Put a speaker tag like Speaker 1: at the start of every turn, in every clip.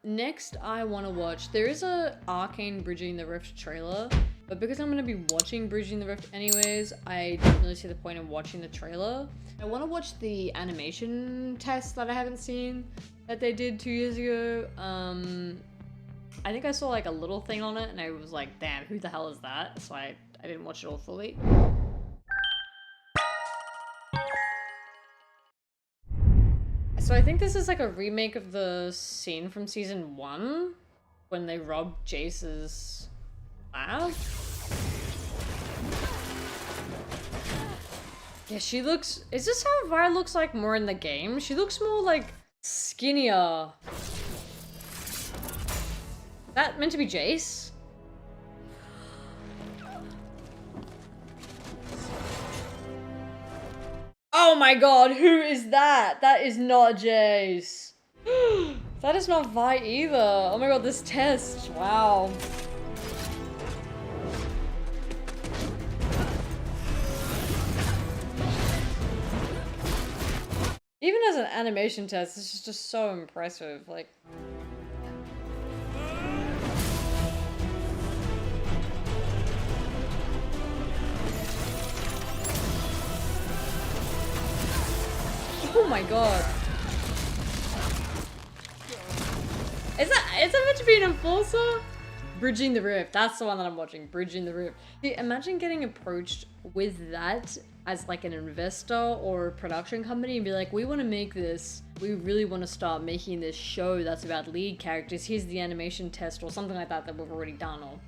Speaker 1: Next, I want to watch. There is a Arcane Bridging the Rift trailer, but because I'm gonna be watching Bridging the Rift anyways, I don't really see the point in watching the trailer. I want to watch the animation test that I haven't seen that they did 2 years ago. I think I saw like a little thing on it, and I was like, "Damn, who the hell is that?" So I didn't watch it all fully. So I think this is like a remake of the scene from season 1 when they robbed Jace's lab. Yeah, she looks... Is this how Vi looks like more in the game? She looks more like skinnier. Is that meant to be Jace? Oh my god, who is that? That is not Jace. That is not Vi either. Oh my god, this test. Wow. Even as an animation test, this is just so impressive. Like... Oh my god. Is that meant to be an enforcer? Bridging the Rift. That's the one that I'm watching. Bridging the Rift. See, imagine getting approached with that as like an investor or a production company and be like, we want to make this. We really want to start making this show that's about lead characters. Here's the animation test or something like that that we've already done or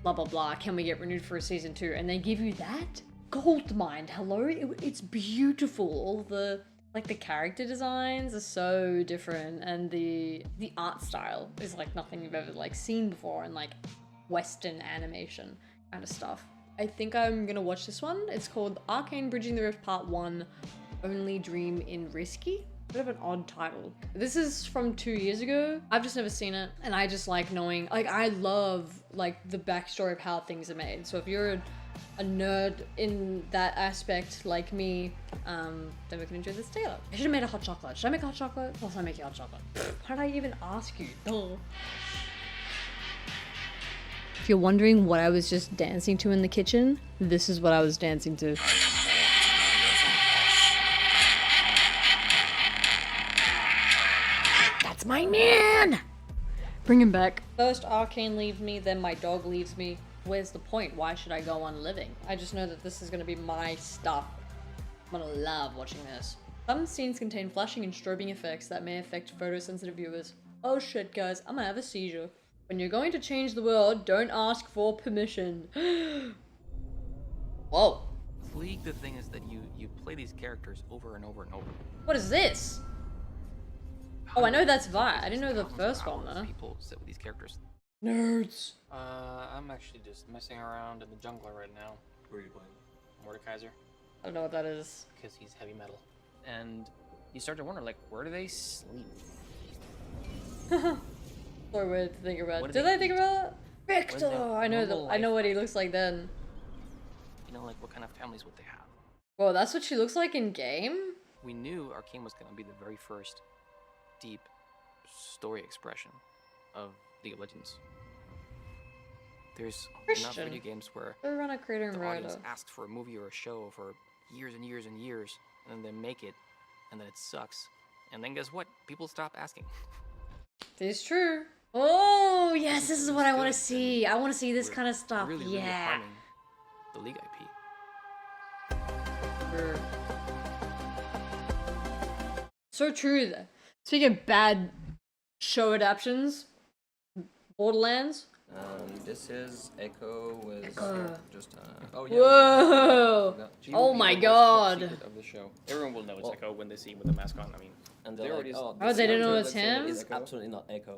Speaker 1: blah, blah, blah. Can we get renewed for a season 2? And they give you that? Goldmine. Hello? It's beautiful. All the... Like, the character designs are so different, and the art style is like nothing you've ever like seen before in like Western animation kind of stuff. I think I'm gonna watch this one. It's called Arcane Bridging the Rift Part 1, Only Dream in Risky. Bit of an odd title. This is from 2 years ago. I've just never seen it, and I just like knowing, like, I love like the backstory of how things are made. So if you're a nerd in that aspect like me, then we can enjoy this together. I should have made a hot chocolate. Should I make a hot chocolate? Or should I make a hot chocolate? How did I even ask you? Duh. If you're wondering what I was just dancing to in the kitchen, this is what I was dancing to. That's my man! Bring him back. First Arcane leaves me, then my dog leaves me. Where's the point? Why should I go on living? I just know that this is gonna be my stuff. I'm gonna love watching this. Some scenes contain flashing and strobing effects that may affect photosensitive viewers. Oh shit, guys, I'm gonna have a seizure. When you're going to change the world, don't ask for permission. Whoa.
Speaker 2: League, the thing is that you play these characters over and over and over.
Speaker 1: What is this? Oh, I know that's Vi. I didn't know the first one though.
Speaker 2: People sit with these characters.
Speaker 1: Nerds.
Speaker 3: I'm actually just messing around in the jungler right now.
Speaker 4: Who are you playing?
Speaker 3: Mordekaiser,
Speaker 1: I don't know what that is.
Speaker 3: because he's heavy metal. And you start to wonder, like, where do they sleep?
Speaker 1: So weird to think about.
Speaker 3: What do
Speaker 1: Did
Speaker 3: they
Speaker 1: I think
Speaker 3: eat?
Speaker 1: about that? Victor!
Speaker 3: their
Speaker 1: I know
Speaker 3: normal
Speaker 1: I know
Speaker 3: life
Speaker 1: what he
Speaker 3: like?
Speaker 1: looks like then.
Speaker 3: You know, like, what kind of families would they have?
Speaker 1: Whoa, that's what she looks like in game?
Speaker 3: We knew Arcane was going to be the very first deep story expression of League of Legends. There's enough
Speaker 1: Christian.
Speaker 3: video games where
Speaker 1: Go run a creator and
Speaker 3: the
Speaker 1: writer.
Speaker 3: audience asks for a movie or a show for years and years and years, and then they make it, and then it sucks. And then guess what? People stop asking.
Speaker 1: This is true. Oh, yes, this is what I want to
Speaker 3: Good,
Speaker 1: see. I want to see this
Speaker 3: we're
Speaker 1: kind of stuff.
Speaker 3: Really
Speaker 1: Yeah.
Speaker 3: harming the League IP.
Speaker 1: Sure. So true, though. Speaking of bad show adaptations, Borderlands.
Speaker 4: This is Echo with
Speaker 1: Echo.
Speaker 4: just oh yeah.
Speaker 1: Whoa!
Speaker 4: She
Speaker 1: Oh
Speaker 4: will be
Speaker 1: my
Speaker 4: the most kept
Speaker 1: God.
Speaker 4: secret of the show.
Speaker 3: Everyone will know it's
Speaker 4: Well-
Speaker 3: Echo when they see him with the mask on. I mean,
Speaker 4: And
Speaker 3: They
Speaker 4: they're
Speaker 3: already
Speaker 4: like,
Speaker 3: s-
Speaker 1: Oh, they didn't know
Speaker 4: let's
Speaker 1: it's
Speaker 4: say
Speaker 1: him?
Speaker 4: It's
Speaker 5: It's absolutely not Echo.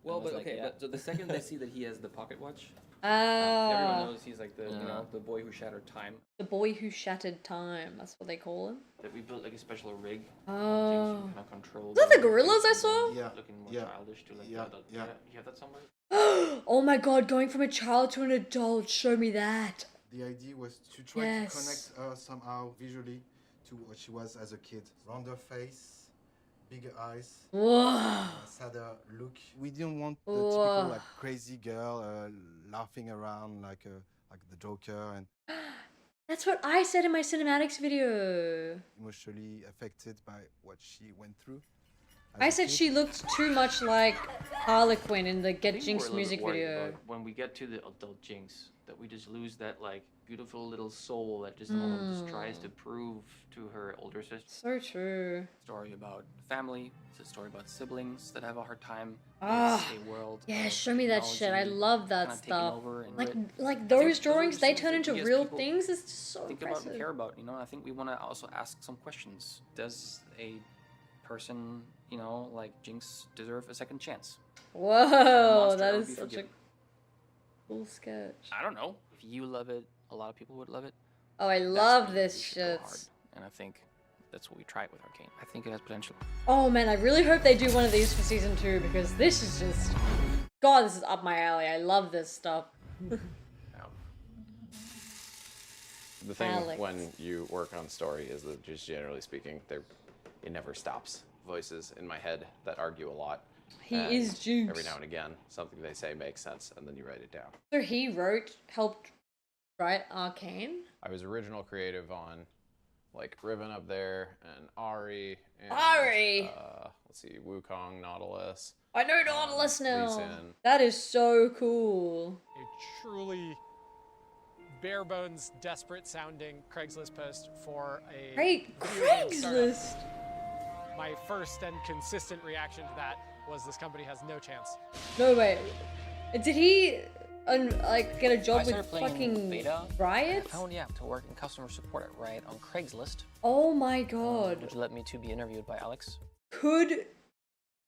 Speaker 4: Well,
Speaker 5: I was
Speaker 4: but
Speaker 5: like,
Speaker 4: okay,
Speaker 5: yeah.
Speaker 4: but so the second they see that he has the pocket watch, everyone
Speaker 1: Ah,
Speaker 4: knows he's like the you know the boy who shattered time.
Speaker 1: the boy who shattered time. That's what they call him.
Speaker 3: that we built like a special rig.
Speaker 1: Oh.
Speaker 3: Kind of control.
Speaker 1: Is that the gorillas I saw?
Speaker 6: Yeah,
Speaker 3: Looking more
Speaker 6: yeah,
Speaker 3: childish to like
Speaker 6: yeah,
Speaker 3: the adult.
Speaker 6: yeah.
Speaker 3: You have that somewhere?
Speaker 1: Oh my god, going from a child to an adult. Show me that.
Speaker 6: The idea was to try
Speaker 1: Yes.
Speaker 6: to connect her somehow visually to what she was as a kid. Rounder face,
Speaker 5: bigger eyes,
Speaker 1: Whoa.
Speaker 5: sadder look. We didn't want the typical like crazy girl laughing around like the Joker and
Speaker 1: That's what I said in my cinematics video.
Speaker 5: emotionally affected by what she went through.
Speaker 1: I said she looked too much like Harlequin in the
Speaker 3: I
Speaker 1: Get
Speaker 3: think
Speaker 1: Jinx
Speaker 3: we're a little
Speaker 1: music
Speaker 3: bit worried
Speaker 1: video.
Speaker 3: about when we get to the adult Jinx, that we just lose that like beautiful little soul that just just tries to prove to her older sister.
Speaker 1: So true.
Speaker 3: Story about family. It's a story about siblings that have a hard time.
Speaker 1: Ah,
Speaker 3: It's a world.
Speaker 1: yeah,
Speaker 3: of
Speaker 1: show me that shit. I
Speaker 3: technology
Speaker 1: love that
Speaker 3: kinda taking
Speaker 1: stuff.
Speaker 3: over and
Speaker 1: Like
Speaker 3: I think
Speaker 1: those
Speaker 3: those are
Speaker 1: drawings,
Speaker 3: just
Speaker 1: they
Speaker 3: things
Speaker 1: turn
Speaker 3: that
Speaker 1: into
Speaker 3: we as
Speaker 1: real
Speaker 3: people
Speaker 1: things. It's just so
Speaker 3: think about and
Speaker 1: impressive.
Speaker 3: care about. You know, I think we want to also ask some questions. Does a person, you know, like Jinx deserve a second chance?
Speaker 1: Whoa,
Speaker 3: monster
Speaker 1: that
Speaker 3: would
Speaker 1: is
Speaker 3: be
Speaker 1: such a
Speaker 3: forgiven?
Speaker 1: cool sketch.
Speaker 3: I don't know. If you love it, a lot of people would love it.
Speaker 1: Oh, I
Speaker 3: That's
Speaker 1: love
Speaker 3: when
Speaker 1: this
Speaker 3: we should go
Speaker 1: shit.
Speaker 3: hard. And I think that's what we tried with Arcane. I think it has potential.
Speaker 1: Oh man, I really hope they do one of these for season 2 because this is just... God, this is up my alley. I love this stuff.
Speaker 6: The thing
Speaker 1: Alex.
Speaker 6: when you work on story is that, just generally speaking, it never stops. Voices in my head that argue a lot.
Speaker 1: He
Speaker 6: and
Speaker 1: is Jinx.
Speaker 6: Every now and again, something they say makes sense, and then you write it down.
Speaker 1: So he helped write Arcane?
Speaker 6: I was original creative on, like, Riven up there, and Ari, and,
Speaker 1: Ari!
Speaker 6: let's see, Wukong, Nautilus.
Speaker 1: I know Nautilus now.
Speaker 6: Lee Sin.
Speaker 1: That is so cool.
Speaker 7: A truly bare bones, desperate sounding Craigslist post for a
Speaker 1: Great
Speaker 7: video game startup.
Speaker 1: Craigslist.
Speaker 7: My first and consistent reaction to that was this company has no chance.
Speaker 1: No way. Did he like get a
Speaker 3: I
Speaker 1: job
Speaker 3: started
Speaker 1: with
Speaker 3: playing
Speaker 1: fucking
Speaker 3: beta.
Speaker 1: Riot?
Speaker 3: I found to work in customer support at Riot on Craigslist,
Speaker 1: Oh my god.
Speaker 3: which led me to be interviewed by Alex.
Speaker 1: Could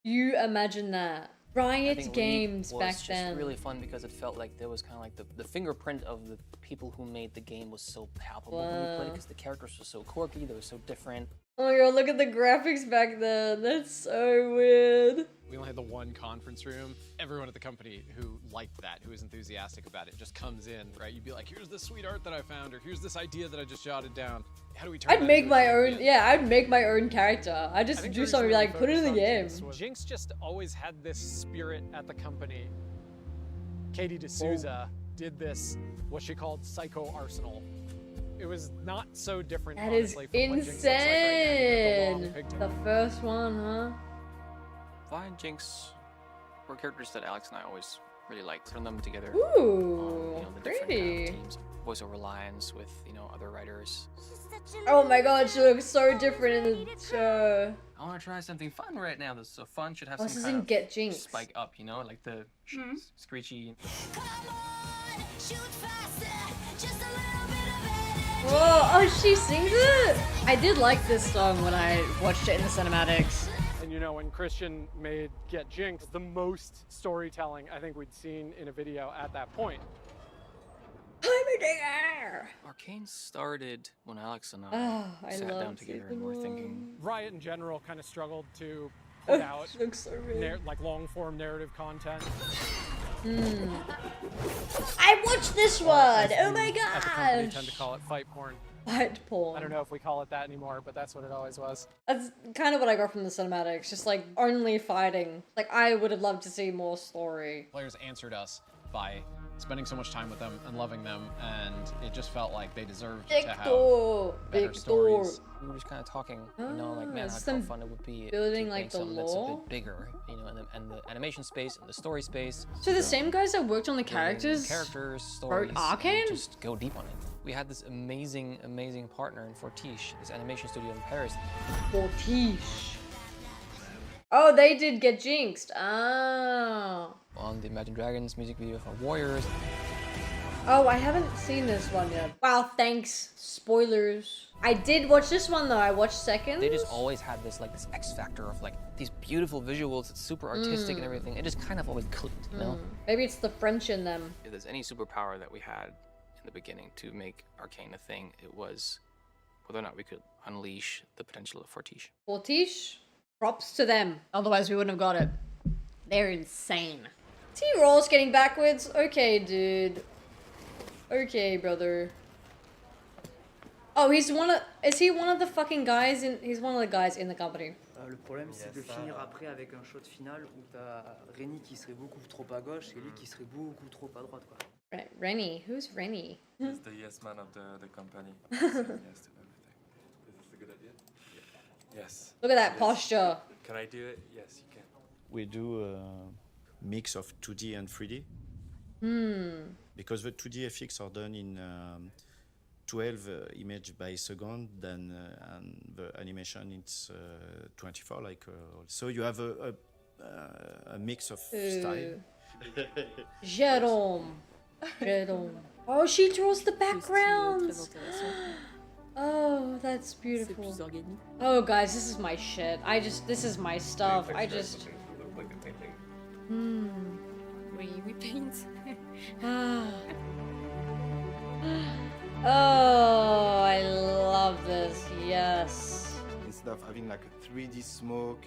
Speaker 1: you imagine that?
Speaker 3: I
Speaker 1: Riot
Speaker 3: think
Speaker 1: Games
Speaker 3: was
Speaker 1: back
Speaker 3: just
Speaker 1: then.
Speaker 3: really fun because it felt like there was kind of like the fingerprint of the people who made the game was so palpable when we played it
Speaker 1: Wow.
Speaker 3: because the characters were so quirky, they were so different.
Speaker 1: Oh my god, look at the graphics back then. That's so weird.
Speaker 8: We only had the one conference room. Everyone at the company who liked that, who was enthusiastic about it, just comes in, right? You'd be like, here's this sweet art that I found, or here's this idea that I just jotted down. How do we turn
Speaker 1: I'd
Speaker 8: that
Speaker 1: make
Speaker 8: into a
Speaker 1: my own,
Speaker 8: champion?
Speaker 1: yeah, I'd make my own character. I'd
Speaker 7: I
Speaker 1: just
Speaker 7: think
Speaker 1: do
Speaker 7: the
Speaker 1: something
Speaker 7: reason
Speaker 1: like,
Speaker 7: we
Speaker 1: put it in the
Speaker 7: focused on
Speaker 1: game.
Speaker 7: Jinx was Jinx just always had this spirit at the company. Katie D'Souza did this, what she called Psycho Arsenal. It was not so different,
Speaker 1: That is
Speaker 7: honestly, from what Jinx looks like right now.
Speaker 1: insane.
Speaker 7: The long pigtail.
Speaker 1: The first one, huh?
Speaker 3: Vi and Jinx were characters that Alex and I always really liked. Putting them together.
Speaker 1: Ooh,
Speaker 3: you know, the different
Speaker 1: pretty.
Speaker 3: teams, voiceover lines with, you know, other writers.
Speaker 1: Oh my god, she looks so different in the show.
Speaker 3: I want to try something fun right now. This is so fun. Should have
Speaker 1: Oh, this
Speaker 3: some
Speaker 1: is
Speaker 3: kind
Speaker 1: in
Speaker 3: of
Speaker 1: Get Jinx.
Speaker 3: spike up, you know, like the screechy.
Speaker 1: Whoa, oh, she sings it? I did like this song when I watched it in the cinematics.
Speaker 7: And you know, when Christian made Get Jinx, the most storytelling I think we'd seen in a video at that point.
Speaker 1: I'm a digger!
Speaker 3: Arcane started when Alex and I
Speaker 1: Oh, I
Speaker 3: sat
Speaker 1: love
Speaker 3: down together and
Speaker 1: season
Speaker 3: were thinking,
Speaker 7: Riot in general kind of struggled to put out
Speaker 1: She looks so real.
Speaker 7: like long-form narrative content.
Speaker 1: I watched this one! Oh my
Speaker 7: At the company tend
Speaker 1: gosh!
Speaker 7: to call it fight porn.
Speaker 1: Fight porn.
Speaker 7: I don't know if we call it that anymore, but that's what it always was.
Speaker 1: That's kind of what I got from the cinematics. Just like only fighting. Like I would have loved to see more story.
Speaker 8: Players answered us by spending so much time with them and loving them, and it just felt like they deserved to have
Speaker 1: Victor!
Speaker 8: better
Speaker 1: Victor!
Speaker 8: stories.
Speaker 3: we were just kind of talking, you know, like,
Speaker 1: Ah,
Speaker 3: man,
Speaker 1: it's
Speaker 3: how
Speaker 1: them
Speaker 3: fun it would be
Speaker 1: building,
Speaker 3: to
Speaker 1: like,
Speaker 3: make
Speaker 1: the
Speaker 3: something that's a
Speaker 1: lore?
Speaker 3: bit bigger, you know, and the animation space and the story space.
Speaker 1: So the same guys that worked on the
Speaker 3: building
Speaker 1: characters?
Speaker 3: characters, stories, and
Speaker 1: Arcane?
Speaker 3: just go deep on it. We had this amazing, amazing partner in Fortiche, this animation studio in Paris.
Speaker 1: Fortiche. Oh, they did Get Jinxed. Oh.
Speaker 3: On the Imagine Dragons music video for Warriors.
Speaker 1: Oh, I haven't seen this one yet. Wow, thanks. Spoilers. I did watch this one though. I watched seconds.
Speaker 3: They just always had this like this X factor of like these beautiful visuals. It's super artistic and everything. It just kind of always clicked, you know.
Speaker 1: Maybe it's the French in them.
Speaker 3: If there's any superpower that we had in the beginning to make Arcane a thing, it was whether or not we could unleash the potential of Fortiche.
Speaker 1: Fortiche, props to them. Otherwise, we wouldn't have got it. They're insane. T-Roll's getting backwards. Okay, dude. Okay, brother. Oh, is he one of the fucking guys in? He's one of the guys in the company.
Speaker 9: Le problème, c'est de finir après avec un shot final où t'as Rennie qui serait beaucoup trop à gauche et lui qui serait beaucoup trop à droite, quoi.
Speaker 1: Rennie, who's Rennie?
Speaker 10: He's the yes man of the company. Saying yes to everything. Is this a good idea? Yeah. Yes.
Speaker 1: Look at that
Speaker 10: It is.
Speaker 1: posture.
Speaker 10: Can I do it? Yes, you can.
Speaker 11: We do a mix of 2D and 3D. Because the 2D FX are done in 12 images by second, then and the animation it's 24. So you have a mix of style.
Speaker 1: Jérôme. Oh, she draws the backgrounds. Oh, that's beautiful. Oh, guys, this is my shit. This is my stuff.
Speaker 12: We paint.
Speaker 1: Oh, I love this. Yes.
Speaker 5: Instead of having like a 3D smoke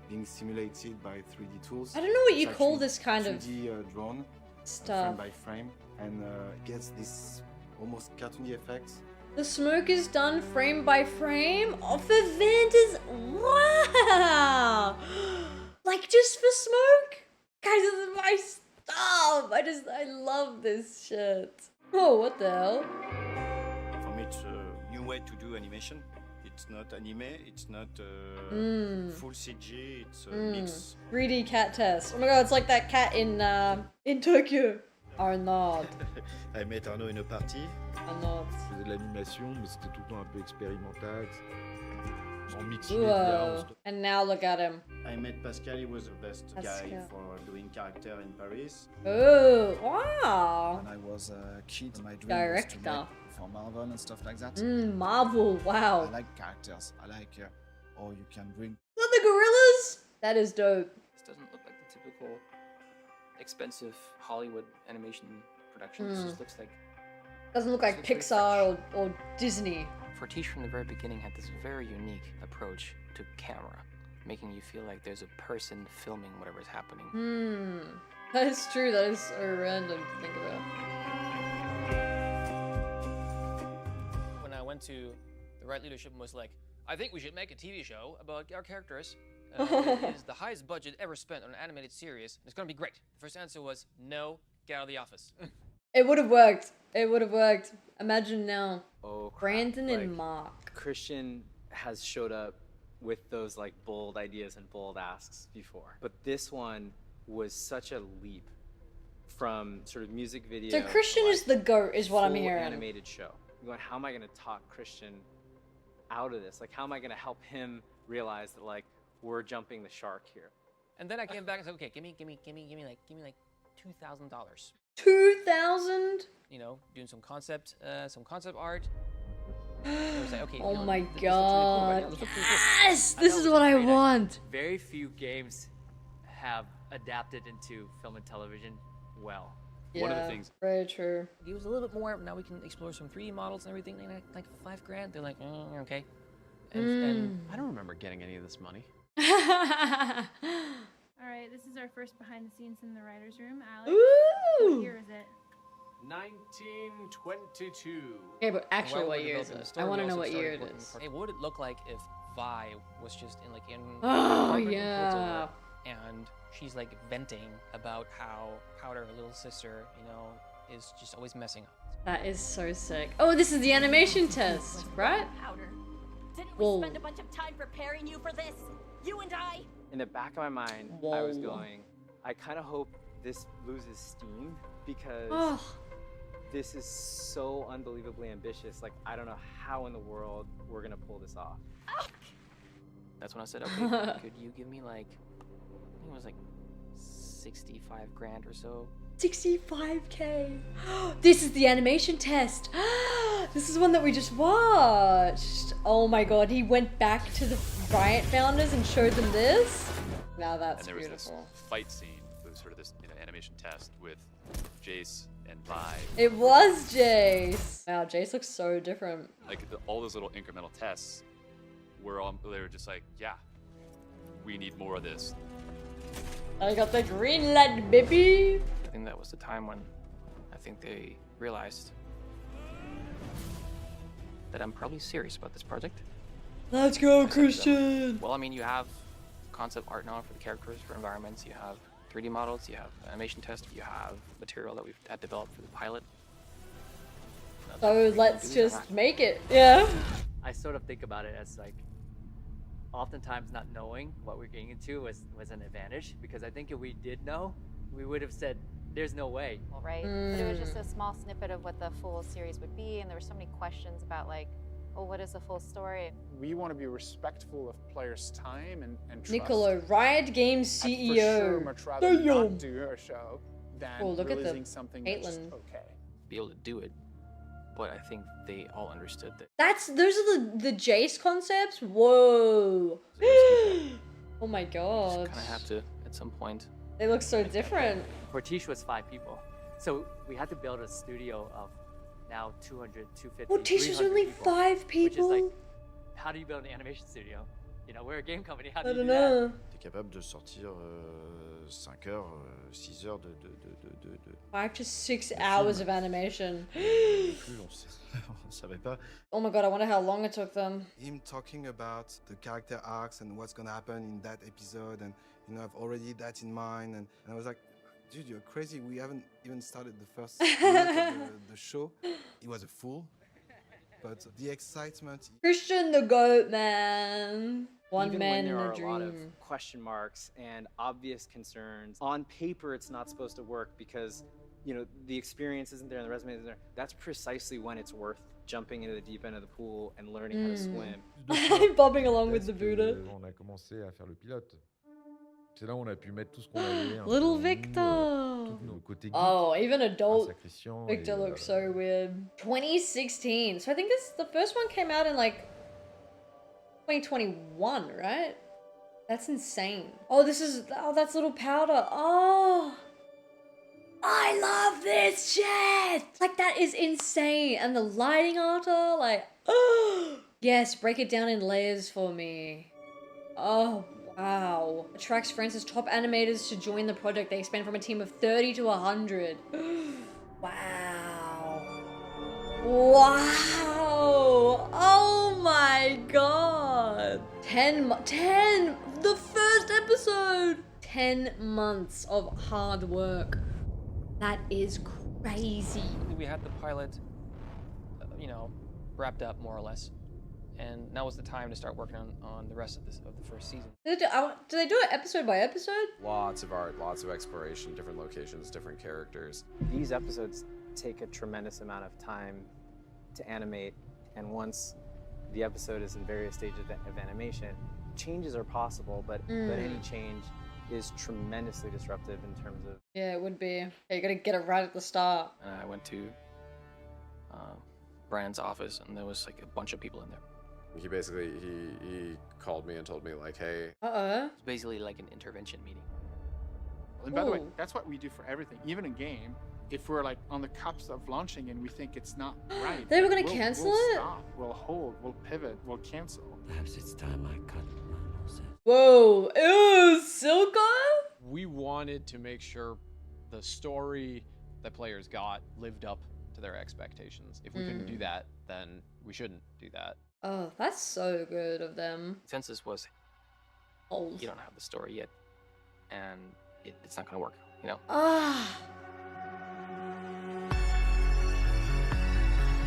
Speaker 5: being simulated by 3D tools.
Speaker 1: I don't know what you
Speaker 5: it's
Speaker 1: call
Speaker 5: actually
Speaker 1: this kind of
Speaker 5: 3D drawn
Speaker 1: stuff.
Speaker 5: frame by frame, and gets this almost cartoony effects.
Speaker 1: The smoke is done frame by frame. Oh, for Vanta's. Wow! Like just for smoke? Guys, this is my stuff. I love this shit. Oh, what the hell?
Speaker 11: For me, it's a new way to do animation. It's not anime, it's not full CG, it's a mix.
Speaker 1: 3D cat test. Oh my god, it's like that cat in Tokyo. Arnaud.
Speaker 11: I met Arnaud in a party.
Speaker 1: Arnaud.
Speaker 13: Je faisais de l'animation, mais c'était tout le temps un peu expérimental. On mixait les biens.
Speaker 1: And now look at him.
Speaker 11: I met Pascal, he was the best guy
Speaker 1: Pascal.
Speaker 11: for doing character in Paris.
Speaker 1: Oh, wow.
Speaker 14: When I was a kid, my dream was to
Speaker 1: Director.
Speaker 14: make for Marvel and stuff like that.
Speaker 1: Marvel, wow.
Speaker 14: I like characters. I like, oh, you can bring...
Speaker 1: Not the gorillas? That is dope.
Speaker 3: This doesn't look like the typical expensive Hollywood animation production. This just looks like...
Speaker 1: Doesn't look like Pixar or Disney.
Speaker 3: Fortiche from the very beginning had this very unique approach to camera, making you feel like there's a person filming whatever's happening.
Speaker 1: That is true, that is so random to think about.
Speaker 2: When I went to the right leadership and was like, I think we should make a TV show about our characters. It is the highest budget ever spent on an animated series. It's gonna be great. The first answer was, no, get out of the office.
Speaker 1: It would have worked. It would have worked. Imagine now.
Speaker 9: Oh, crap.
Speaker 1: Brandon and
Speaker 9: Like,
Speaker 1: Mark.
Speaker 9: Christian has showed up with those like bold ideas and bold asks before, but this one was such a leap from sort of music video.
Speaker 1: So Christian is the GOAT, is what I'm hearing.
Speaker 9: Animated show. I'm going, how am I going to talk Christian out of this? Like, how am I going to help him realize that like we're jumping the shark here?
Speaker 2: And then I came back and said, okay, give me like $2,000.
Speaker 1: 2,000?
Speaker 2: You know, doing some concept art. And I was like, okay,
Speaker 1: Oh
Speaker 2: you know,
Speaker 1: my
Speaker 2: this looks really cool, right?
Speaker 1: god.
Speaker 2: This looks really cool.
Speaker 1: Yes! This is what I want.
Speaker 15: Very few games have adapted into film and television well.
Speaker 1: Yeah,
Speaker 2: One of the things.
Speaker 1: Very true.
Speaker 2: Give us a little bit more. Now we can explore some 3D models and everything. Like $5,000. They're like, okay. And
Speaker 8: I don't remember getting any of this money.
Speaker 12: Alright, this is our first behind the scenes in the writer's room. Alex,
Speaker 1: Ooh!
Speaker 12: what year is it?
Speaker 8: 1922.
Speaker 1: Okay, but actually,
Speaker 2: while
Speaker 1: what
Speaker 2: we were
Speaker 1: year is
Speaker 2: developing the
Speaker 1: it?
Speaker 2: story,
Speaker 1: I want
Speaker 2: we
Speaker 1: to know
Speaker 2: also
Speaker 1: what year
Speaker 2: started
Speaker 1: it
Speaker 2: looking
Speaker 1: is.
Speaker 2: for- Hey, what would it look like if Vi was just in like in
Speaker 1: Oh,
Speaker 2: apartment in
Speaker 1: yeah.
Speaker 2: Portugal, and she's like venting about how Powder, her little sister, you know, is just always messing up.
Speaker 1: That is so sick. Oh, this is the animation test, right?
Speaker 16: Powder. Didn't we spend a bunch of time preparing you for this? You and I?
Speaker 9: In the back of my mind, I was going, I kind of hope this loses steam because this is so unbelievably ambitious. Like, I don't know how in the world we're gonna pull this off.
Speaker 3: That's when I said, okay, could you give me like, I think it was like $65,000 or so.
Speaker 1: 65K. This is the animation test. This is one that we just watched. Oh my god, he went back to the Riot founders and showed them this? Now that's
Speaker 17: and there was
Speaker 1: beautiful.
Speaker 17: this fight scene. It was sort of this animation test with Jace and Vi.
Speaker 1: It was Jace. Wow, Jace looks so different.
Speaker 17: Like all those little incremental tests they were just like, yeah, we need more of this.
Speaker 1: I got the green light, baby.
Speaker 3: I think that was the time when I think they realized that I'm probably serious about this project.
Speaker 1: Let's go,
Speaker 3: dissect them.
Speaker 1: Christian!
Speaker 3: Well, I mean, you have concept art now for the characters, for environments. You have 3D models. You have animation tests. You have material that we've had developed for the pilot.
Speaker 1: So let's just make it. Yeah.
Speaker 15: I sort of think about it as like, oftentimes not knowing what we're getting into was an advantage, because I think if we did know, we would have said, there's no way.
Speaker 18: Right? But it was just a small snippet of what the full series would be, and there were so many questions about like, well, what is the full story?
Speaker 19: We want to be respectful of players' time and trust.
Speaker 1: Nicolo, Riot Games
Speaker 19: I'd
Speaker 1: CEO.
Speaker 19: for sure much rather not do a show than
Speaker 1: Oh, look at the
Speaker 19: releasing something that's
Speaker 1: Caitlyn.
Speaker 19: okay.
Speaker 3: Be able to do it, but I think they all understood that.
Speaker 1: Those are the Jace concepts? Whoa. Oh my god.
Speaker 3: Kind of have to at some point.
Speaker 1: They look so different.
Speaker 15: Fortiche was 5 people. So we had to build a studio of now 200, 250,
Speaker 1: Fortiche is
Speaker 15: 300
Speaker 1: only
Speaker 15: people,
Speaker 1: 5 people?
Speaker 15: Which is like, how do you build an animation studio? You know, we're a game company, how do
Speaker 1: I
Speaker 15: you
Speaker 1: don't
Speaker 15: do
Speaker 1: know.
Speaker 15: that?
Speaker 11: T'es capable de sortir 5 heures, 6 heures de
Speaker 1: 5 to 6 hours of animation.
Speaker 11: Plus, on savait pas.
Speaker 1: Oh my god, I wonder how long it took them.
Speaker 5: Him talking about the character arcs and what's gonna happen in that episode, and you know, I've already that in mind, and I was like, dude, you're crazy. We haven't even started the first minute of the show. He was a fool, but the excitement.
Speaker 1: Christian the goat, man. One
Speaker 9: Even
Speaker 1: man
Speaker 9: when
Speaker 1: in
Speaker 9: there are
Speaker 1: a
Speaker 9: a lot of
Speaker 1: dream.
Speaker 9: question marks and obvious concerns, on paper it's not supposed to work because, you know, the experience isn't there and the resume isn't there. That's precisely when it's worth jumping into the deep end of the pool and learning how to swim.
Speaker 1: Bobbing along with the Buddha.
Speaker 13: On a commencé à faire le pilote. C'est là où on a pu mettre tout ce qu'on avait. un
Speaker 1: Little
Speaker 13: peu,
Speaker 1: Victor.
Speaker 13: tous nos côtés geeks,
Speaker 1: Oh, even
Speaker 13: grâce
Speaker 1: adult
Speaker 13: à Christian
Speaker 1: Victor
Speaker 13: et,
Speaker 1: looks so weird. 2016. So I think the first one came out in like 2021, right? That's insane. Oh, that's little powder. Oh, I love this shit. Like, that is insane. And the lighting art, like, oh, yes, break it down in layers for me. Oh, wow. Attracts France's top animators to join the project. They expand from a team of 30 to 100. Wow. Wow. Oh my god. 10, the first episode. 10 months of hard work. That is crazy.
Speaker 2: We had the pilot, you know, wrapped up more or less. And now was the time to start working on the rest of the first season.
Speaker 1: Do they do it episode by episode?
Speaker 6: Lots of art, lots of exploration, different locations, different characters.
Speaker 9: These episodes take a tremendous amount of time to animate, and once the episode is in various stages of animation, changes are possible, but any change is tremendously disruptive in terms of...
Speaker 1: Yeah, it would be. Yeah, you gotta get it right at the start.
Speaker 3: And I went to Brand's office, and there was like a bunch of people in there.
Speaker 6: He basically, he called me and told me like, hey.
Speaker 3: It's basically like an intervention meeting.
Speaker 19: And by the way, that's what we do for everything. Even in game, if we're like on the cusp of launching and we think it's not right,
Speaker 1: They were gonna
Speaker 19: we'll
Speaker 1: cancel
Speaker 19: we'll
Speaker 1: it?
Speaker 19: Stop, we'll hold, we'll pivot, we'll cancel.
Speaker 20: Perhaps it's time I cut my losses.
Speaker 1: Whoa, ew, Silco?
Speaker 8: We wanted to make sure the story that players got lived up to their expectations. If we couldn't do that, then we shouldn't do that.
Speaker 1: Oh, that's so good of them.
Speaker 3: Consensus was, you don't have the story yet, and it's not gonna work, you know?
Speaker 1: Ah.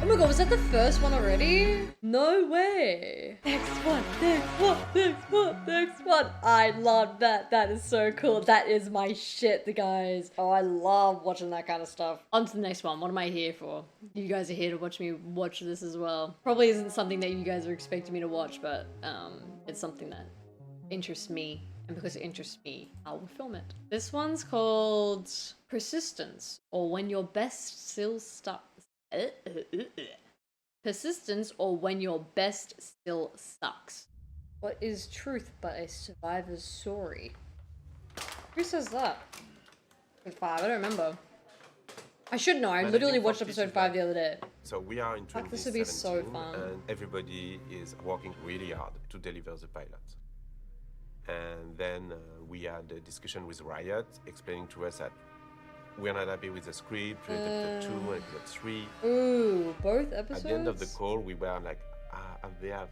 Speaker 1: Oh my god, was that the first one already? No way. Next one, next one, next one, next one. I love that. That is so cool. That is my shit, the guys. Oh, I love watching that kind of stuff. On to the next one. What am I here for? You guys are here to watch me watch this as well. Probably isn't something that you guys are expecting me to watch, but it's something that interests me. And because it interests me, I will film it. This one's called Persistence, or When Your Best Still Starts. Persistence, or When Your Best Still Sucks. What is truth but a survivor's story? Who says that? Episode 5, I don't remember. I should know, I literally watched episode 5 the other day.
Speaker 21: So we are in
Speaker 1: Fuck, this would be so
Speaker 21: 2017
Speaker 1: fun.
Speaker 21: and everybody is working really hard to deliver the pilot. And then we had a discussion with Riot explaining to us that we're not happy with the script, with episode 2 and episode 3.
Speaker 1: Ooh, both episodes?
Speaker 21: At the end of the call, we were like, they have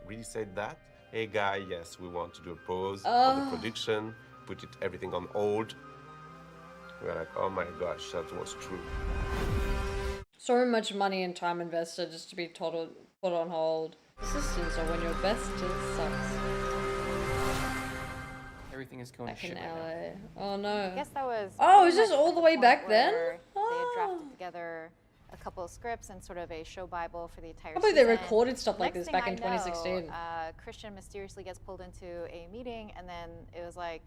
Speaker 21: really said that. Hey guy, yes, we want to do a pause on the production, put everything on hold. We're like, oh my gosh, that was true.
Speaker 1: So much money and time invested just to be total put on hold. Assistance are when your best sucks.
Speaker 3: Everything is going
Speaker 1: Back
Speaker 3: to
Speaker 1: in
Speaker 3: shit
Speaker 1: LA.
Speaker 3: right now.
Speaker 1: Oh no.
Speaker 18: I guess that was.
Speaker 1: Oh,
Speaker 18: pretty
Speaker 1: is this
Speaker 18: much
Speaker 1: all
Speaker 18: at
Speaker 1: the way
Speaker 18: point
Speaker 1: back then?
Speaker 18: where They had drafted together a couple of scripts and sort of a show bible for the entire
Speaker 1: I believe they
Speaker 18: season.
Speaker 1: recorded stuff like
Speaker 18: Next
Speaker 1: this
Speaker 18: thing
Speaker 1: back in
Speaker 18: I know,
Speaker 1: 2016.
Speaker 18: Christian mysteriously gets pulled into a meeting, and then it was like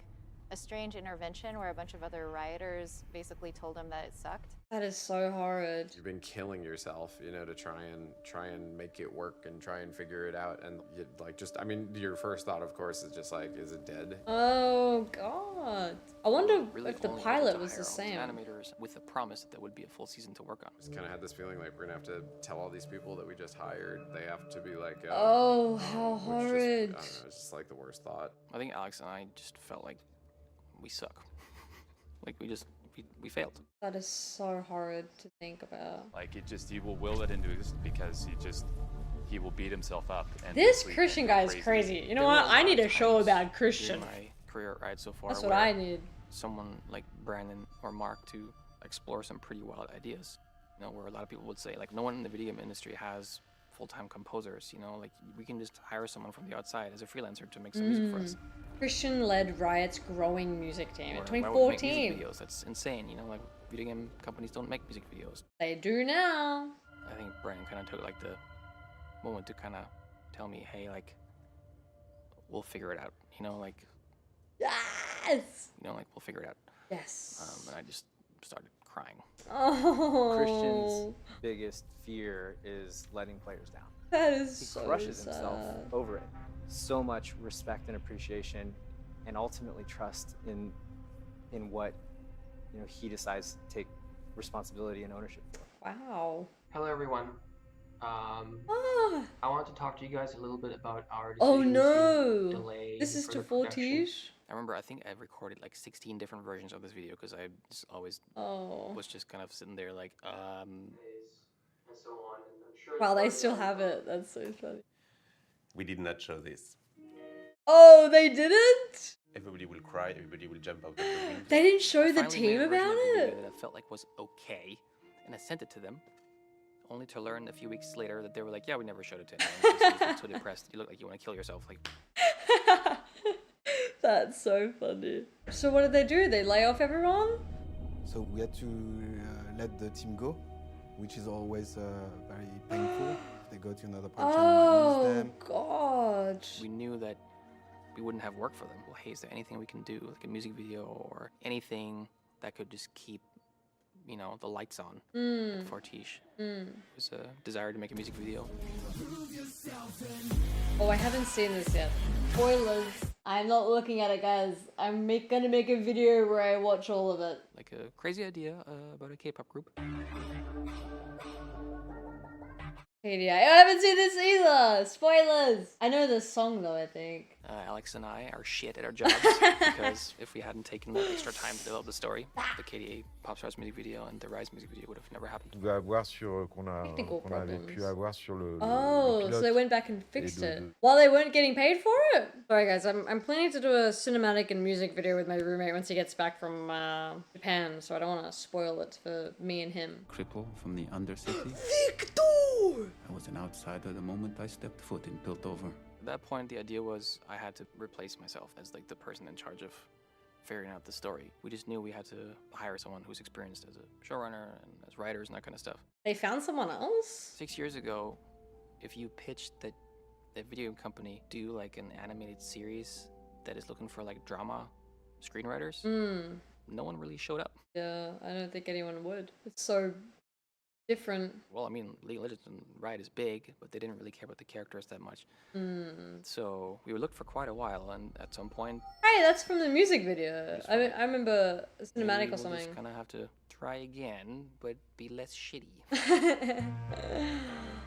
Speaker 18: a strange intervention where a bunch of other rioters basically told him that it sucked.
Speaker 1: That is so horrid.
Speaker 6: You've been killing yourself, you know, to try and make it work and try and figure it out. And you, like, just, I mean, your first thought, of course, is just like, is it dead?
Speaker 1: Oh god. I wonder
Speaker 3: Really
Speaker 1: if the
Speaker 3: only able
Speaker 1: pilot
Speaker 3: to
Speaker 1: was
Speaker 3: hire
Speaker 1: the
Speaker 3: all these
Speaker 1: same.
Speaker 3: animators with the promise that there would be a full season to work on.
Speaker 6: Just kind of had this feeling like we're gonna have to tell all these people that we just hired, they have to be like,
Speaker 1: Oh, how
Speaker 6: which just,
Speaker 1: horrid.
Speaker 6: I don't know, it's just like the worst thought.
Speaker 3: I think Alex and I just felt like we suck. Like we failed.
Speaker 1: That is so horrid to think about.
Speaker 17: Like he will will it into existence because he will beat himself up. And
Speaker 1: This
Speaker 17: sleep
Speaker 1: Christian
Speaker 17: and
Speaker 1: guy
Speaker 17: go
Speaker 1: is
Speaker 17: crazy.
Speaker 1: crazy. You know
Speaker 3: There were
Speaker 1: what?
Speaker 3: a
Speaker 1: I
Speaker 3: lot
Speaker 1: need
Speaker 3: of
Speaker 1: a show
Speaker 3: times
Speaker 1: about Christian.
Speaker 3: in my career at Riot so far.
Speaker 1: That's what
Speaker 3: where
Speaker 1: I need.
Speaker 3: Someone like Brandon or Mark to explore some pretty wild ideas. You know, where a lot of people would say like no one in the video game industry has full-time composers. You know, like we can just hire someone from the outside as a freelancer to make some music for us.
Speaker 1: Christian led Riot's growing music team in
Speaker 3: Why would we make
Speaker 1: 2014.
Speaker 3: music videos? That's insane. You know, like video game companies don't make music videos.
Speaker 1: They do now.
Speaker 3: I think Brandon kind of took like the moment to kind of tell me, hey, like we'll figure it out. You know, like
Speaker 1: yes.
Speaker 3: You know, like we'll figure it out.
Speaker 1: Yes.
Speaker 3: And I just started crying.
Speaker 1: Oh.
Speaker 9: Christian's biggest fear is letting players down.
Speaker 1: That is
Speaker 9: He
Speaker 1: so
Speaker 9: crushes himself
Speaker 1: sad.
Speaker 9: over it. So much respect and appreciation, and ultimately trust in what he decides to take responsibility and ownership for.
Speaker 1: Wow.
Speaker 4: Hello, everyone. I wanted to talk to you guys a little bit about our
Speaker 1: Oh
Speaker 4: decision
Speaker 1: no.
Speaker 4: to delay
Speaker 1: This is to
Speaker 4: further production.
Speaker 1: Fortiche.
Speaker 3: I remember I think I've recorded like 16 different versions of this video because I just always was just kind of sitting there like,
Speaker 4: And so on. And I'm sure
Speaker 1: Wow, they still have it. That's so funny.
Speaker 21: We did not show this.
Speaker 1: Oh, they didn't?
Speaker 21: Everybody will cry, everybody will jump out of the window.
Speaker 1: They didn't show
Speaker 3: I
Speaker 1: the
Speaker 3: finally
Speaker 1: team
Speaker 3: made a version
Speaker 1: about
Speaker 3: of the
Speaker 1: it?
Speaker 3: video that I felt like was okay, and I sent it to them, only to learn a few weeks later that they were like, "Yeah, we never showed it to anyone. Because you look so depressed. You look like you want to kill yourself." Like,
Speaker 1: That's so funny. So what did they do? They lay off everyone?
Speaker 5: So we had to let the team go, which is always very painful. If they go to another production, we might lose them.
Speaker 1: God.
Speaker 3: we knew that we wouldn't have work for them. Well, hey, is there anything we can do, like a music video or anything that could just keep, you know, the lights on at Fortiche? It was a desire to make a music video.
Speaker 1: Oh, I haven't seen this yet. Spoilers. I'm not looking at it, guys. I'm gonna make a video where I watch all of it.
Speaker 3: Like a crazy idea about a K-pop group.
Speaker 1: KDI. I haven't seen this either. Spoilers. I know the song though, I think.
Speaker 3: Alex and I are shit at our jobs because if we hadn't taken that extra time to develop the story, the KDA Pop Stars music video and the Rise music video would have never happened.
Speaker 13: Qu'on avait pu avoir sur le
Speaker 1: Oh, so
Speaker 13: pilote.
Speaker 1: they went back and fixed
Speaker 13: de-
Speaker 1: it while they weren't getting paid for it. Sorry guys, I'm planning to do a cinematic and music video with my roommate once he gets back from Japan, so I don't want to spoil it for me and him.
Speaker 20: Cripple from the Undercity.
Speaker 1: Victor!
Speaker 20: I was an outsider the moment I stepped foot in Piltover.
Speaker 3: At that point, the idea was I had to replace myself as like the person in charge of figuring out the story. We just knew we had to hire someone who's experienced as a showrunner and as writers and that kind of stuff.
Speaker 1: They found someone else?
Speaker 3: 6 years ago, if you pitched that the video company do like an animated series that is looking for like drama screenwriters, no one really showed up.
Speaker 1: Yeah, I don't think anyone would. It's so different.
Speaker 3: Well, I mean, League of Legends and Riot is big, but they didn't really care about the characters that much. So we looked for quite a while, and at some point,
Speaker 1: Hey, that's from the music video. I remember a
Speaker 3: maybe
Speaker 1: cinematic or
Speaker 3: we'll
Speaker 1: something.
Speaker 3: just kind of have to try again, but be less shitty.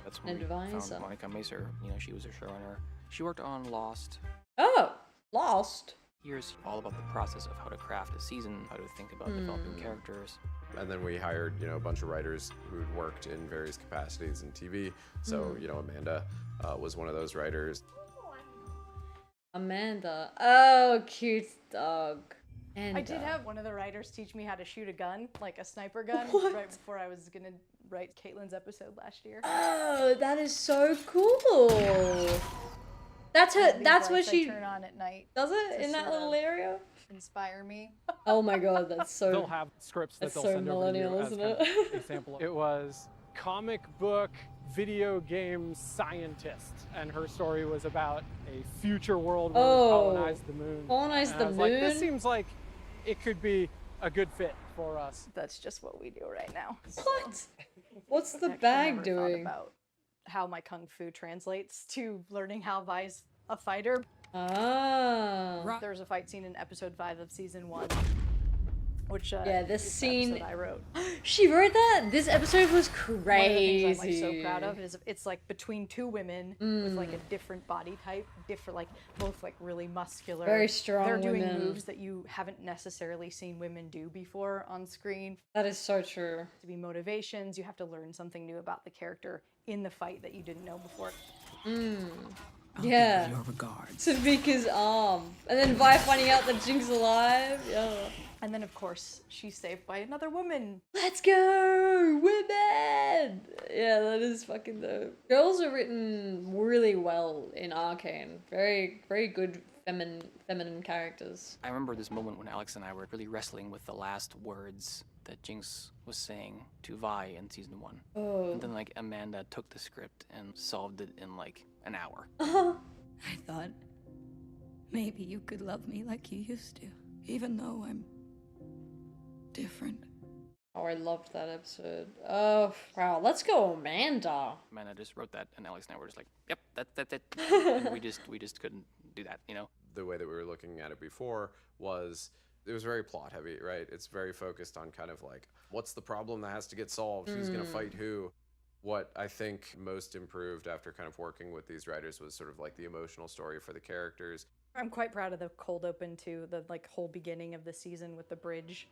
Speaker 3: That's when we
Speaker 1: Advisor.
Speaker 3: found Monica Macer. You know, she was a showrunner. She worked on Lost.
Speaker 1: Oh, Lost.
Speaker 3: Here's all about the process of how to craft a season, how to think about developing characters.
Speaker 6: And then we hired, you know, a bunch of writers who'd worked in various capacities in TV. So, you know, Amanda was one of those writers.
Speaker 1: Amanda. Oh, cute dog.
Speaker 7: I did have one of the writers teach me how to shoot a gun, like a sniper gun, right before I was gonna write Caitlin's episode last year.
Speaker 1: Oh, that is so cool. That's her. That's what she
Speaker 7: turn on at night.
Speaker 1: Does it in that little area?
Speaker 7: Inspire me.
Speaker 1: Oh my god, that's so.
Speaker 22: They'll have scripts that
Speaker 1: that's
Speaker 22: they'll
Speaker 1: so
Speaker 22: send over to you
Speaker 1: millennial,
Speaker 22: as
Speaker 1: isn't
Speaker 22: kind of
Speaker 1: it?
Speaker 22: example. It was comic book video game scientist, and her story was about a future world where we colonize the moon.
Speaker 1: Colonize
Speaker 22: And
Speaker 1: the
Speaker 22: I was like, this
Speaker 1: moon?
Speaker 22: seems like it could be a good fit for us.
Speaker 7: That's just what we do right now.
Speaker 1: What? What's the
Speaker 7: Actually
Speaker 1: bag
Speaker 7: never thought
Speaker 1: doing?
Speaker 7: about how my kung fu translates to learning how Vi's a fighter.
Speaker 1: Ah.
Speaker 7: There's a fight scene in episode 5 of season 1, which
Speaker 1: Yeah, this
Speaker 7: is the
Speaker 1: scene-
Speaker 7: episode I wrote.
Speaker 1: She wrote that? This episode was
Speaker 7: One of the
Speaker 1: crazy.
Speaker 7: things I'm like so proud of is it's like between two women with like a different body type, different like both like really muscular.
Speaker 1: Very strong
Speaker 7: They're doing
Speaker 1: women.
Speaker 7: moves that you haven't necessarily seen women do before on screen.
Speaker 1: That is so true.
Speaker 7: To be motivations, you have to learn something new about the character in the fight that you didn't know before.
Speaker 1: Yeah.
Speaker 23: Your regards.
Speaker 1: Tamika's arm. And then Vi finding out that Jinx alive. Yeah.
Speaker 7: And then of course she's saved by another woman.
Speaker 1: Let's go! Women! Yeah, that is fucking dope. Girls are written really well in Arcane. Very, very good feminine characters.
Speaker 3: I remember this moment when Alex and I were really wrestling with the last words that Jinx was saying to Vi in season 1.
Speaker 1: Oh.
Speaker 3: And then like Amanda took the script and solved it in like an hour.
Speaker 23: I thought maybe you could love me like you used to, even though I'm different.
Speaker 1: Oh, I loved that episode. Oh, wow. Let's go, Amanda.
Speaker 3: Amanda just wrote that, and Alex and I were just like, "Yep, that's it." And we just couldn't do that, you know.
Speaker 6: The way that we were looking at it before was it was very plot heavy, right? It's very focused on kind of like what's the problem that has to get solved, who's gonna fight who. What I think most improved after kind of working with these writers was sort of like the emotional story for the characters.
Speaker 7: I'm quite proud of the cold open too, the like whole beginning of the season with the bridge.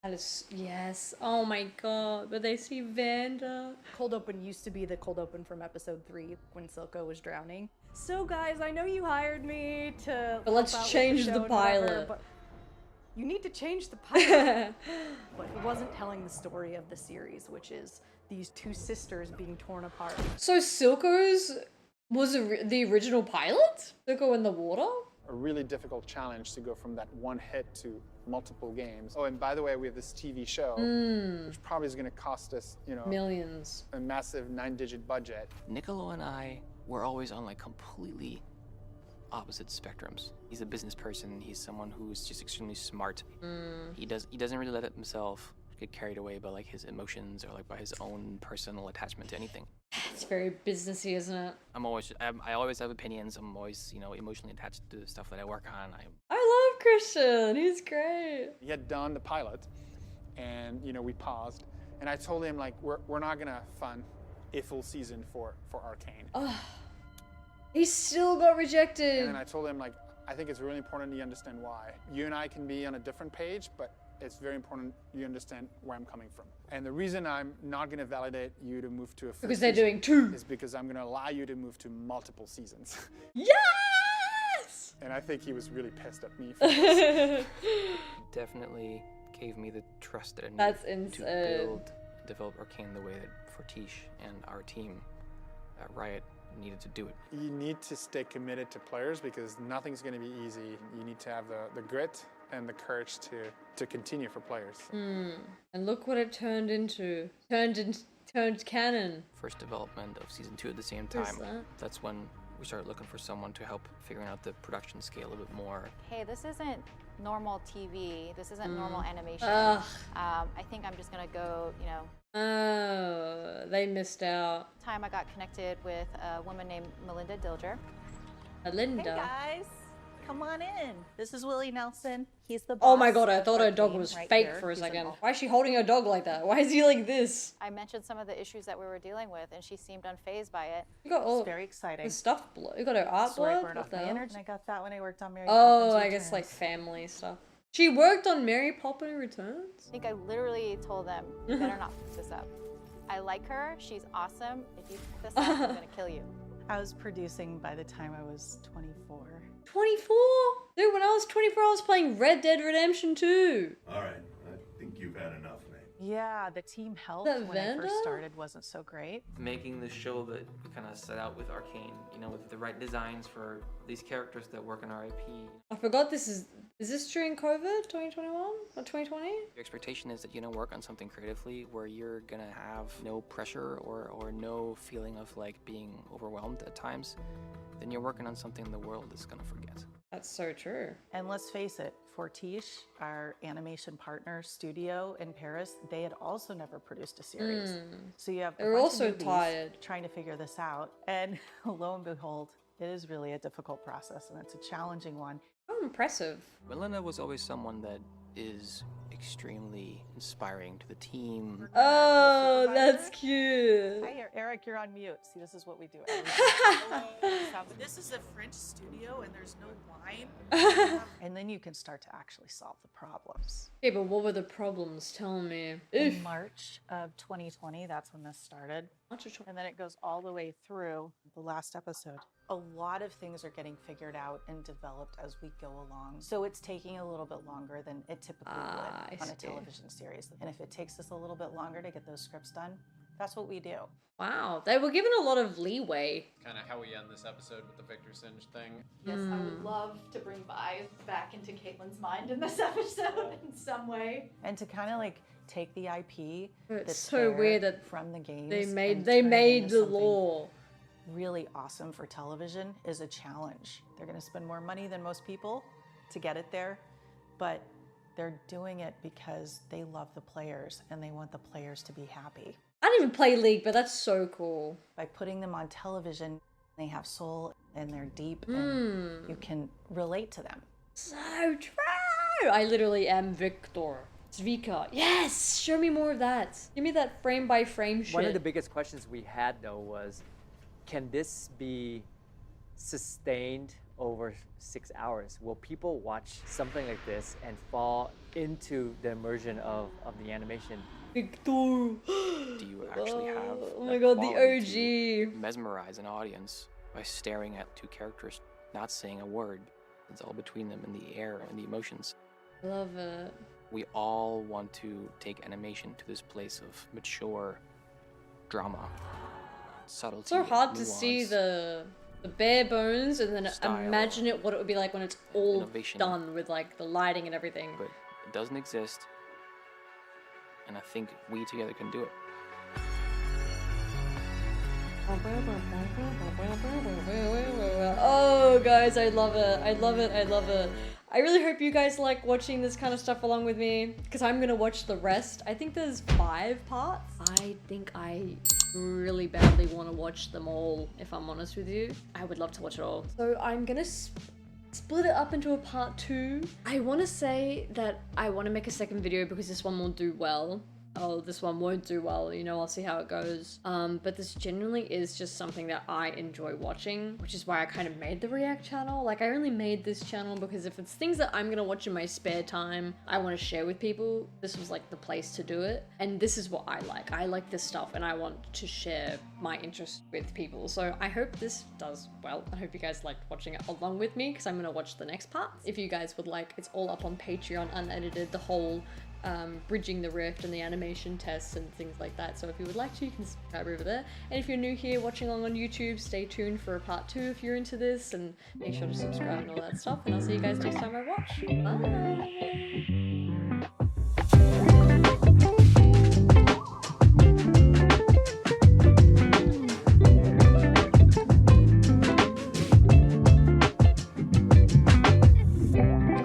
Speaker 1: That is, yes. Oh my god. But they see Vanda.
Speaker 7: Cold open used to be the cold open from episode 3 when Silco was drowning. So guys, I know you hired me to
Speaker 1: But let's
Speaker 7: help out with
Speaker 1: change
Speaker 7: show
Speaker 1: the
Speaker 7: and whatever,
Speaker 1: pilot.
Speaker 7: but you need to change the pilot. But it wasn't telling the story of the series, which is these two sisters being torn apart.
Speaker 1: So Silco's was the original pilot? Silco in the water?
Speaker 19: A really difficult challenge to go from that one hit to multiple games. Oh, and by the way, we have this TV show, which probably is going to cost us, you know,
Speaker 1: millions,
Speaker 19: a massive 9-digit budget.
Speaker 3: Niccolo and I were always on like completely opposite spectrums. He's a business person. He's someone who's just extremely smart. He doesn't really let himself get carried away by like his emotions or like by his own personal attachment to anything.
Speaker 1: It's very businessy, isn't it?
Speaker 3: I always have opinions. I'm always, you know, emotionally attached to the stuff that I work on.
Speaker 1: I love Christian. He's great.
Speaker 19: He had done the pilot, and you know we paused, and I told him like we're not gonna fund a full season for Arcane.
Speaker 1: Oh, he still got rejected.
Speaker 19: And then I told him like I think it's really important you understand why. You and I can be on a different page, but it's very important you understand where I'm coming from. And the reason I'm not going to validate you to move to a full
Speaker 1: because they're
Speaker 19: season
Speaker 1: doing 2
Speaker 19: is because I'm going to allow you to move to multiple seasons.
Speaker 1: Yes!
Speaker 19: And I think he was really pissed at me for this.
Speaker 3: Definitely gave me the trust that I needed
Speaker 1: That's
Speaker 3: to
Speaker 1: insane.
Speaker 3: develop Arcane the way that Fortiche and our team at Riot needed to do it.
Speaker 19: You need to stay committed to players because nothing's going to be easy. You need to have the grit and the courage to continue for players.
Speaker 1: And look what it turned into. Turned canon.
Speaker 3: First development of season 2 at the same
Speaker 1: Where's
Speaker 3: time.
Speaker 1: that?
Speaker 3: That's when we started looking for someone to help figuring out the production scale a bit more.
Speaker 18: Hey, this isn't normal TV. This isn't normal animation.
Speaker 1: Ugh.
Speaker 18: I think I'm just gonna go, you know.
Speaker 1: Oh, they missed out.
Speaker 18: Time I got connected with a woman named Melinda Dilger.
Speaker 1: Melinda.
Speaker 16: Hey guys,
Speaker 10: come on in. This is Willie Nelson. He's the boss.
Speaker 1: Oh my god, I thought her
Speaker 10: of
Speaker 1: dog
Speaker 10: Arcane
Speaker 1: was
Speaker 10: right
Speaker 1: fake
Speaker 10: here.
Speaker 1: for a
Speaker 10: He's an
Speaker 1: second.
Speaker 10: all-
Speaker 1: Why is she holding her dog like that? Why is he like this?
Speaker 18: I mentioned some of the issues that we were dealing with, and she seemed unfazed by it.
Speaker 1: You got all
Speaker 10: It's very exciting.
Speaker 1: the stuff. You got her art
Speaker 10: Story
Speaker 1: blurred?
Speaker 10: burned
Speaker 1: What
Speaker 10: off
Speaker 1: the
Speaker 10: my
Speaker 1: hell?
Speaker 10: energy. I got that when I worked on Mary
Speaker 1: Oh,
Speaker 10: Poppins
Speaker 1: I guess like
Speaker 10: Returns.
Speaker 1: family stuff. She worked on Mary Poppins Returns?
Speaker 18: I think I literally told them, you better not fuck this up. I like her. She's awesome. If you fuck this up, I'm gonna kill you.
Speaker 10: I was producing by the time I was 24.
Speaker 1: 24? Dude, when I was 24, I was playing Red Dead Redemption 2.
Speaker 12: All right, I think you've had enough, Nate.
Speaker 10: Yeah, the team health
Speaker 1: The
Speaker 10: when I first
Speaker 1: Vanda?
Speaker 10: started wasn't so great.
Speaker 3: Making the show that we kind of set out with Arcane, you know, with the right designs for these characters that work in our IP.
Speaker 1: I forgot this is this during COVID, 2021 or 2020?
Speaker 3: Your expectation is that you're gonna work on something creatively where you're gonna have no pressure or no feeling of like being overwhelmed at times. Then you're working on something the world is gonna forget.
Speaker 1: That's so true.
Speaker 10: And let's face it, Fortiche, our animation partner studio in Paris, they had also never produced a series. So you have a
Speaker 1: They're
Speaker 10: bunch
Speaker 1: also
Speaker 10: of newbies
Speaker 1: tired.
Speaker 10: trying to figure this out. And lo and behold, it is really a difficult process and it's a challenging one.
Speaker 1: Oh, impressive.
Speaker 3: Melinda was always someone that is extremely inspiring to the team.
Speaker 1: Oh, that's cute.
Speaker 10: Hi, Eric, you're on mute. See, this is what we do. This is a French studio and there's no wine. And then you can start to actually solve the problems.
Speaker 1: Okay, but what were the problems? Tell me.
Speaker 10: In March of 2020, that's when this started.
Speaker 1: March of 2020.
Speaker 10: And then it goes all the way through the last episode. A lot of things are getting figured out and developed as we go along. So it's taking a little bit longer than it typically would on a
Speaker 1: see.
Speaker 10: television series. And if it takes us a little bit longer to get those scripts done, that's what we do.
Speaker 1: Wow, they were given a lot of leeway.
Speaker 8: Kind of how we end this episode with the Victor Singe thing.
Speaker 7: Yes, I would love to bring Vi back into Caitlin's mind in this episode in some way.
Speaker 10: And to kind of like take the IP
Speaker 1: It's
Speaker 10: that's
Speaker 1: so
Speaker 10: there
Speaker 1: weird that
Speaker 10: from the games
Speaker 1: they
Speaker 10: and
Speaker 1: made
Speaker 10: turn it into
Speaker 1: the
Speaker 10: something
Speaker 1: law.
Speaker 10: really awesome for television is a challenge. They're going to spend more money than most people to get it there, but they're doing it because they love the players and they want the players to be happy.
Speaker 1: I didn't even play League, but that's so cool.
Speaker 10: By putting them on television, they have soul and they're deep and you can relate to them.
Speaker 1: So true! I literally am Victor. It's Vika. Yes! Show me more of that. Give me that frame by frame shit.
Speaker 15: One of the biggest questions we had though was, can this be sustained over 6 hours? Will people watch something like this and fall into the immersion of the animation?
Speaker 1: Victor!
Speaker 3: Do you actually have
Speaker 1: Oh my
Speaker 3: that
Speaker 1: god, the
Speaker 3: quality
Speaker 1: OG.
Speaker 3: to mesmerize an audience by staring at two characters, not saying a word? It's all between them in the air and the emotions.
Speaker 1: Love it.
Speaker 3: We all want to take animation to this place of mature drama, subtlety.
Speaker 1: It's so hard to
Speaker 3: nuance,
Speaker 1: see the bare bones and then
Speaker 3: Style.
Speaker 1: imagine it what it would be like when it's all
Speaker 3: Innovation.
Speaker 1: done with like the lighting and everything.
Speaker 3: But it doesn't exist, and I think we together can do it.
Speaker 1: Oh, guys, I love it. I love it. I love it. I really hope you guys like watching this kind of stuff along with me, because I'm gonna watch the rest. I think there's 5 parts. I think I really badly want to watch them all, if I'm honest with you. I would love to watch it all. So I'm gonna split it up into a part 2. I want to say that I want to make a second video because this one will do well. Oh, this one won't do well, you know, I'll see how it goes. But this generally is just something that I enjoy watching, which is why I kind of made the React channel. Like, I only made this channel because if it's things that I'm gonna watch in my spare time, I want to share with people, this was like the place to do it. And this is what I like. I like this stuff and I want to share my interest with people. So I hope this does well. I hope you guys liked watching it along with me because I'm gonna watch the next part. If you guys would like, it's all up on Patreon, unedited, the whole bridging the rift and the animation tests and things like that. So if you would like to, you can subscribe over there. And if you're new here watching along on YouTube, stay tuned for a part 2 if you're into this, and make sure to subscribe and all that stuff. And I'll see you guys next time I watch. Bye!